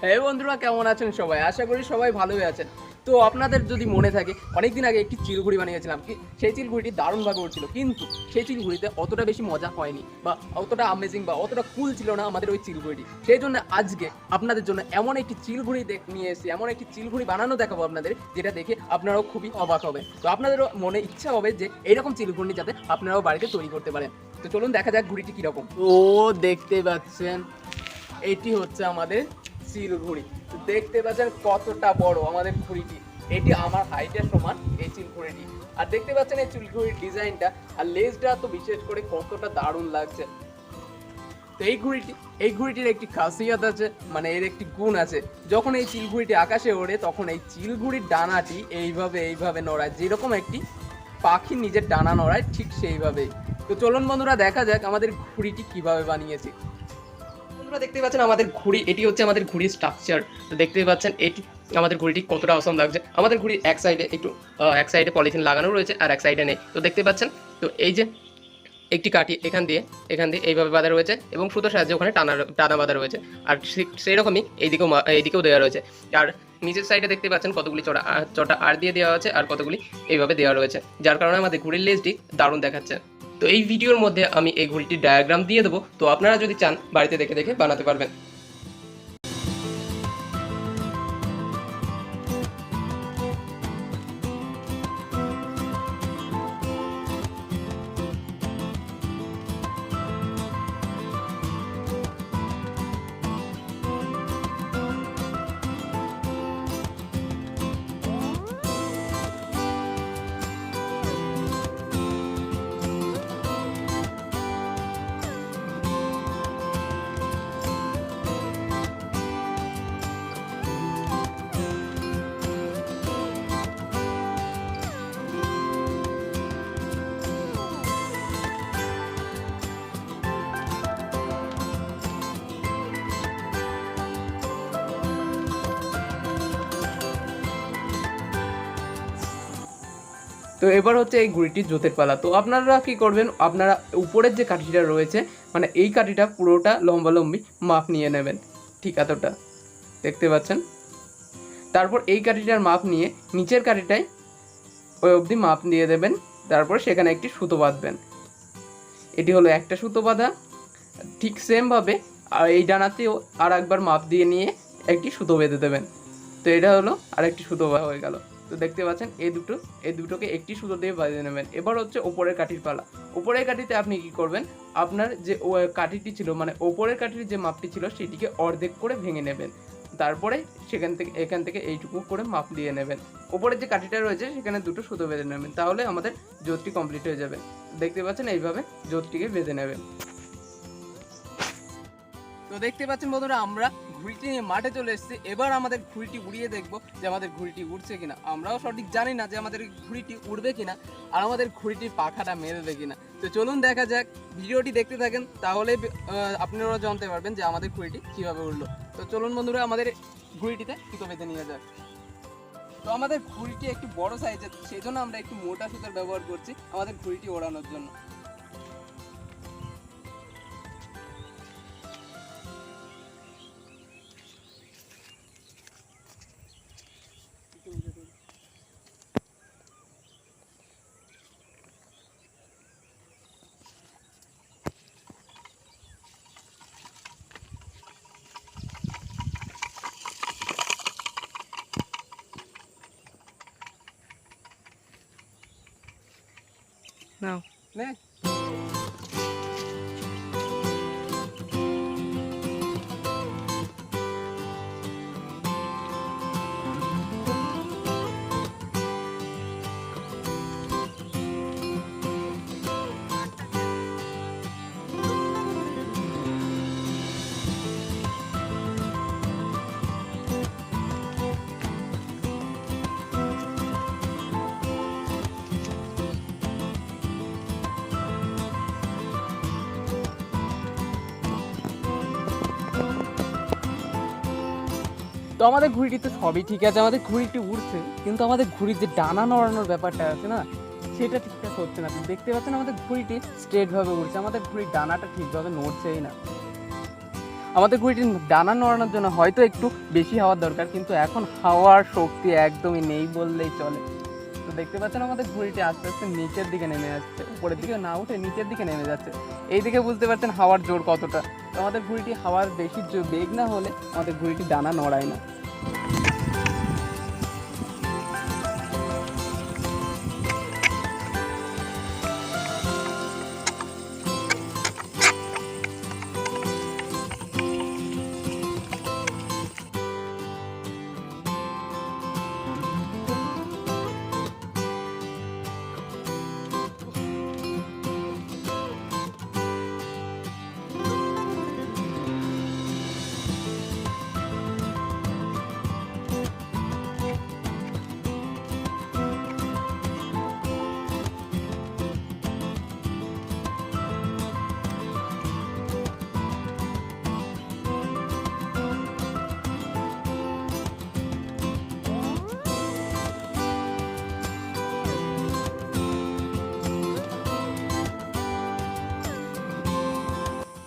হ্যাঁ বন্ধুরা, কেমন আছেন সবাই? আশা করি সবাই ভালোই আছেন। তো আপনাদের যদি মনে থাকে, অনেকদিন আগে একটি চিলঘুড়ি বানিয়েছিলাম। সেই চিলঘুড়িটি দারুণভাবে উড়ছিল, কিন্তু সেই চিলঘুড়িতে অতটা বেশি মজা হয়নি বা অতটা আমেজিং বা অতটা কুল ছিল না আমাদের ওই চিলঘুড়িটি। সেই জন্য আজকে আপনাদের জন্য এমন একটি চিলঘুড়ি নিয়ে এসেছি, এমন একটি চিলঘুড়ি বানানো দেখাবো আপনাদের, যেটা দেখে আপনারাও খুবই অবাক হবেন। তো আপনাদেরও মনে ইচ্ছা হবে যে এইরকম চিলঘুড়ি যাতে আপনারাও বাড়িতে তৈরি করতে পারেন। তো চলুন দেখা যাক ঘুড়িটি কীরকম। ও দেখতে পাচ্ছেন, এটি হচ্ছে আমাদের চিলঘুড়ি। দেখতে পাচ্ছেন কতটা বড় আমাদের ঘুড়িটি। এটি আমার হাইটের সমান এই চিলঘুড়িটি। আর দেখতে পাচ্ছেন এই চিলঘুড়ির ডিজাইনটা আর লেজটা তো বিশেষ করে কতটা দারুণ লাগছে। তো এই ঘুড়িটির একটি খাসিয়াত আছে, মানে এর একটি গুণ আছে। যখন এই চিলঘুড়িটি আকাশে ওড়ে তখন এই চিলঘুড়ির ডানাটি এইভাবে নড়ায়, যেরকম একটি পাখি নিজের ডানা নড়ায় ঠিক সেইভাবেই। তো চলুন বন্ধুরা, দেখা যাক আমাদের ঘুড়িটি কিভাবে বানিয়েছি। বন্ধুরা দেখতে পাচ্ছেন আমাদের ঘুড়ি, এটি হচ্ছে আমাদের ঘুড়ির স্ট্রাকচার। তো দেখতে পাচ্ছেন এটি আমাদের ঘুড়িটি কতটা অসম লাগছে। আমাদের ঘুড়ির এক সাইডে পলিথিন লাগানো রয়েছে আর এক সাইডে নেই। তো দেখতে পাচ্ছেন, তো এই যে একটি কাঠি এখান দিয়ে এইভাবে বাঁধা রয়েছে এবং সুতোর সাহায্যে ওখানে টানা বাঁধা রয়েছে। আর সেই রকমই এইদিকেও দেওয়া রয়েছে। আর নিচের সাইডে দেখতে পাচ্ছেন কতগুলি চটা আর দিয়ে দেওয়া আছে আর কতগুলি এইভাবে দেওয়া রয়েছে, যার কারণে আমাদের ঘুড়ির লেজটি দারুণ দেখাচ্ছে। তো এই ভিডিওর মধ্যে আমি এই ঘুড়িটির ডায়াগ্রাম দিয়ে দেবো, তো আপনারা যদি চান বাড়িতে দেখে দেখে বানাতে পারবেন। তো এবার হচ্ছে এই ঘুড়িটির জোতের পালা। তো আপনারা কি করবেন, আপনারা উপরের যে কাঠিটা রয়েছে, মানে এই কাঠিটা পুরোটা লম্বালম্বি মাপ নিয়ে নেবেন, ঠিক এতটা দেখতে পাচ্ছেন। তারপর এই কাঠিটার মাপ নিয়ে নিচের কাঠিটায় ওই অবধি মাপ দিয়ে দেবেন। তারপর সেখানে একটি সুতো বাঁধবেন। এটি হলো একটা সুতো বাঁধা। ঠিক সেমভাবে আর এই ডানাতেও আর একবার মাপ দিয়ে নিয়ে একটি সুতো বেঁধে দেবেন। তো এটা হলো আরেকটি সুতো হয়ে গেল। তো দেখতে পাচ্ছেন এই দুটোকে একটি সুতো দিয়ে বাঁধিয়ে নেবেন। এবার হচ্ছে ওপরের কাঠির পালা। ওপরের কাঠিতে আপনি কি করবেন, আপনার যে কাঠিটি ছিল, মানে ওপরের কাঠির যে মাপটি ছিল সেটিকে অর্ধেক করে ভেঙে নেবেন। তারপরে এখান থেকে এইটুকু করে মাপ দিয়ে নেবেন। ওপরের যে কাঠিটা রয়েছে সেখানে দুটো সুতো বেঁধে নেবেন, তাহলে আমাদের জোতটি কমপ্লিট হয়ে যাবে। দেখতে পাচ্ছেন এইভাবে জোতটিকে বেঁধে নেবেন। তো দেখতে পাচ্ছেন বন্ধুরা, আমরা ঘুড়িটি নিয়ে মাঠে চলে এসেছি। এবার আমাদের ঘুড়িটি উড়িয়ে দেখবো যে আমাদের ঘুড়িটি উড়ছে কিনা। আমরাও সঠিক জানি না যে আমাদের ঘুড়িটি উড়বে কিনা আর আমাদের ঘুড়িটির পাখাটা মেলবে কিনা। তো চলুন দেখা যাক, ভিডিওটি দেখতে থাকেন, তাহলে আপনারা জানতে পারবেন যে আমাদের ঘুড়িটি কীভাবে উড়লো। তো চলুন বন্ধুরা, আমাদের ঘুড়িটিতে সুতো বেঁধে নিয়ে যাক। তো আমাদের ঘুড়িটি একটু বড় সাইজের, সেই জন্য আমরা একটু মোটা সুতোর ব্যবহার করছি আমাদের ঘুড়িটি ওড়ানোর জন্য। Now. নে। তো আমাদের ঘুড়িটি তো সবই ঠিক আছে, আমাদের ঘুড়িটি উড়ছে, কিন্তু আমাদের ঘুড়ির যে ডানা নড়ানোর ব্যাপারটা আছে না, সেটা ঠিকঠাক হচ্ছে না। আপনি দেখতে পাচ্ছেন আমাদের ঘুড়িটি স্ট্রেটভাবে উড়ছে, আমাদের ঘুড়ির ডানাটা ঠিকভাবে নড়ছেই না। আমাদের ঘুড়িটি ডানা নড়ানোর জন্য হয়তো একটু বেশি হাওয়ার দরকার, কিন্তু এখন হাওয়ার শক্তি একদমই নেই বললেই চলে। তো দেখতে পাচ্ছেন আমাদের ঘুড়িটি আস্তে আস্তে নিচের দিকে নেমে আসছে, উপরের দিকে না উঠে নিচের দিকে নেমে যাচ্ছে। এই দিকে বুঝতে পারছেন হাওয়ার জোর কতটা। তো আমাদের ঘুড়িটি হাওয়ার বেশি বেগ না হলে আমাদের ঘুড়িটি ডানা নড়ায় না।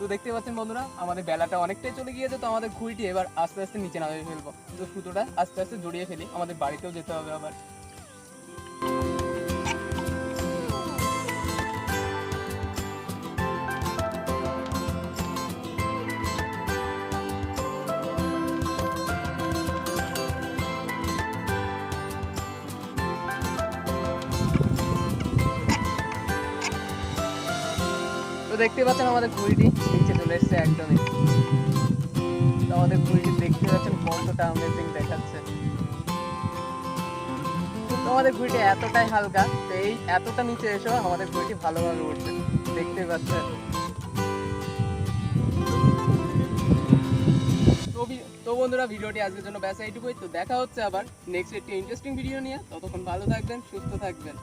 তো দেখতে পাচ্ছেন বন্ধুরা, আমাদের বেলাটা অনেকটাই চলে গিয়েছে। তো আমাদের ঘুড়িটি এবার আস্তে আস্তে নিচে নামিয়ে ফেলবো। তো সুতোটা আস্তে আস্তে জড়িয়ে ফেলি, আমাদের বাড়িতেও যেতে হবে আবার। তো দেখতে পাচ্ছেন আমাদের ঘুড়িটি নিচে চলে এসছে একদমই। তো আমাদের ঘুড়িটি দেখতে পাচ্ছেন কতটা অ্যামেজিং দেখাচ্ছে। তো আমাদের ঘুড়িটি এতটাই হালকা, তো এই এতটা নিচে এসেও আমাদের ঘুড়িটি ভালোভাবে উঠছে, দেখতে পাচ্ছেন। তো বন্ধুরা, ভিডিওটি আজকের জন্য ব্যাস এইটুকুই। তো দেখা হচ্ছে আবার নেক্সট একটি ইন্টারেস্টিং ভিডিও নিয়ে। ততক্ষণ ভালো থাকবেন, সুস্থ থাকবেন।